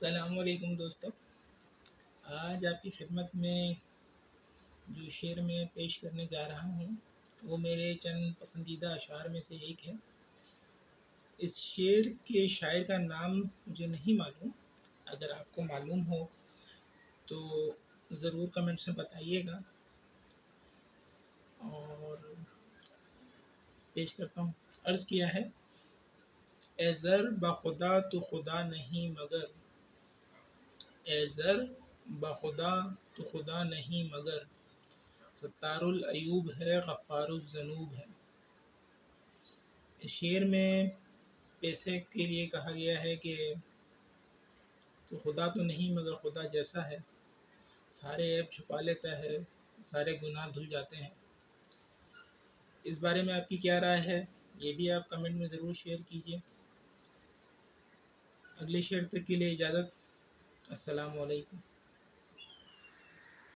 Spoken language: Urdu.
السلام علیکم دوستو، آج آپ کی خدمت میں جو شعر میں پیش کرنے جا رہا ہوں وہ میرے چند پسندیدہ اشعار میں سے ایک ہے۔ اس شعر کے شاعر کا نام مجھے نہیں معلوم، اگر آپ کو معلوم ہو تو ضرور کمنٹس میں بتائیے گا، اور پیش کرتا ہوں۔ عرض کیا ہے: اے زر بخدا تو خدا نہیں مگر، اے زر بخدا تو خدا نہیں مگر، ستار العیوب ہے غفار الذنوب ہے۔ اس شعر میں پیسے کے لیے کہا گیا ہے کہ تو خدا تو نہیں مگر خدا جیسا ہے، سارے عیب چھپا لیتا ہے، سارے گناہ دھل جاتے ہیں۔ اس بارے میں آپ کی کیا رائے ہے، یہ بھی آپ کمنٹ میں ضرور شیئر کیجیے۔ اگلے شعر تک کے لیے اجازت، السلام علیکم۔